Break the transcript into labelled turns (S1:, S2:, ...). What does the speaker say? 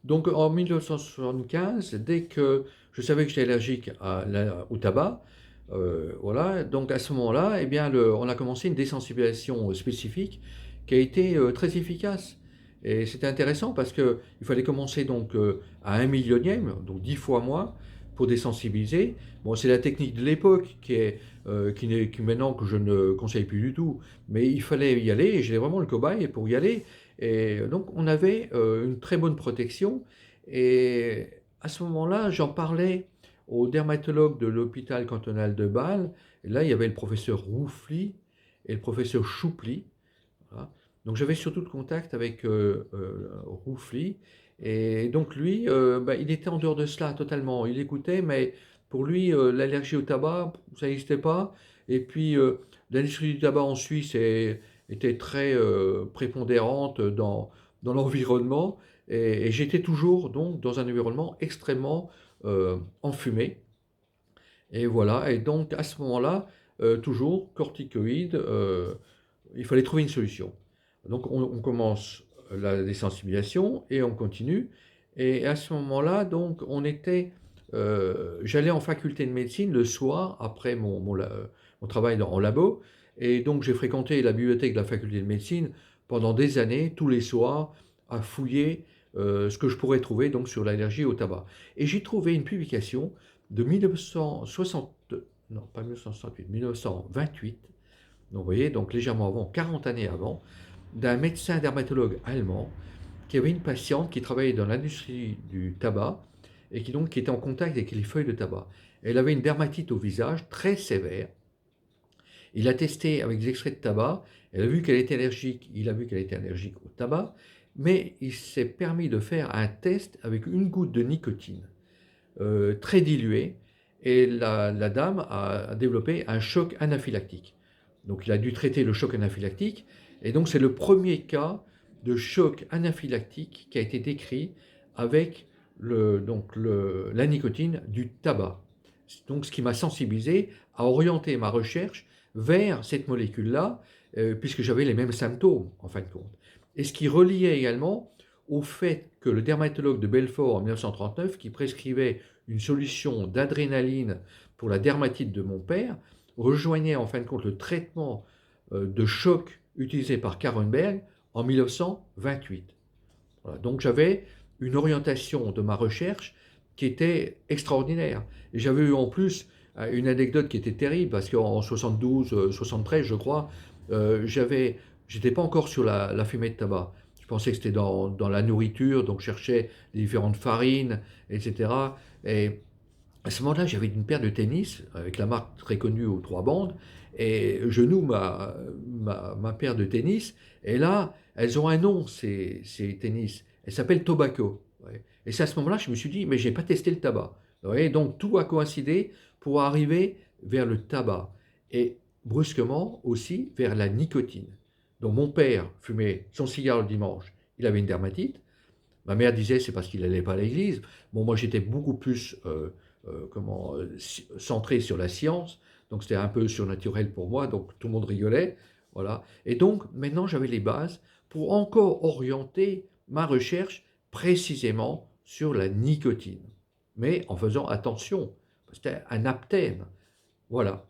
S1: Donc en 1975, dès que je savais que j'étais allergique au tabac, voilà, donc à ce moment-là, eh bien, on a commencé une désensibilisation spécifique qui a été très efficace. Et c'était intéressant parce qu'il fallait commencer donc à un millionième, donc 10 fois moins, pour désensibiliser. Bon, c'est la technique de l'époque qui maintenant que je ne conseille plus du tout, mais il fallait y aller et j'étais vraiment le cobaye pour y aller. Et donc, on avait une très bonne protection. Et à ce moment-là, j'en parlais au dermatologue de l'hôpital cantonal de Bâle. Et là, il y avait le professeur Roufly et le professeur Chouply. Voilà. Donc, j'avais surtout de contact avec Roufly. Et donc, lui, bah, il était en dehors de cela totalement. Il écoutait, mais pour lui, l'allergie au tabac, ça n'existait pas. Et puis, l'industrie du tabac en Suisse était très prépondérante dans l'environnement. Et j'étais toujours donc dans un environnement extrêmement enfumé. Et voilà, et donc à ce moment-là, toujours corticoïdes, il fallait trouver une solution. Donc on commence la désensibilisation et on continue. Et à ce moment-là, donc j'allais en faculté de médecine le soir après mon travail en labo. Et donc j'ai fréquenté la bibliothèque de la faculté de médecine pendant des années, tous les soirs, à fouiller ce que je pourrais trouver donc sur l'allergie au tabac. Et j'ai trouvé une publication de 1960, non pas 1968, 1928, donc vous voyez, donc légèrement avant, 40 années avant, d'un médecin dermatologue allemand qui avait une patiente qui travaillait dans l'industrie du tabac et qui était en contact avec les feuilles de tabac. Elle avait une dermatite au visage très sévère. Il a testé avec des extraits de tabac, elle a vu qu'elle était allergique, il a vu qu'elle était allergique au tabac, mais il s'est permis de faire un test avec une goutte de nicotine très diluée, et la dame a développé un choc anaphylactique. Donc il a dû traiter le choc anaphylactique, et donc c'est le premier cas de choc anaphylactique qui a été décrit avec la nicotine du tabac. Donc ce qui m'a sensibilisé à orienter ma recherche vers cette molécule-là, puisque j'avais les mêmes symptômes en fin de compte. Et ce qui reliait également au fait que le dermatologue de Belfort en 1939, qui prescrivait une solution d'adrénaline pour la dermatite de mon père, rejoignait en fin de compte le traitement de choc utilisé par Kahrenberg en 1928. Voilà. Donc j'avais une orientation de ma recherche qui était extraordinaire. Et j'avais eu en plus une anecdote qui était terrible, parce qu'en 72, 73, je crois, j'étais pas encore sur la fumée de tabac. Je pensais que c'était dans la nourriture, donc je cherchais les différentes farines, etc. Et à ce moment-là, j'avais une paire de tennis avec la marque très connue aux trois bandes, et je noue ma paire de tennis, et là, elles ont un nom, ces tennis. Elles s'appellent Tobacco. Ouais. Et c'est à ce moment-là que je me suis dit, mais j'ai pas testé le tabac. Ouais, donc tout a coïncidé pour arriver vers le tabac, et brusquement aussi vers la nicotine. Donc mon père fumait son cigare le dimanche, il avait une dermatite. Ma mère disait c'est parce qu'il n'allait pas à l'église. Bon, moi j'étais beaucoup plus centré sur la science, donc c'était un peu surnaturel pour moi, donc tout le monde rigolait, voilà. Et donc maintenant j'avais les bases pour encore orienter ma recherche précisément sur la nicotine, mais en faisant attention, c'était un aptène, voilà.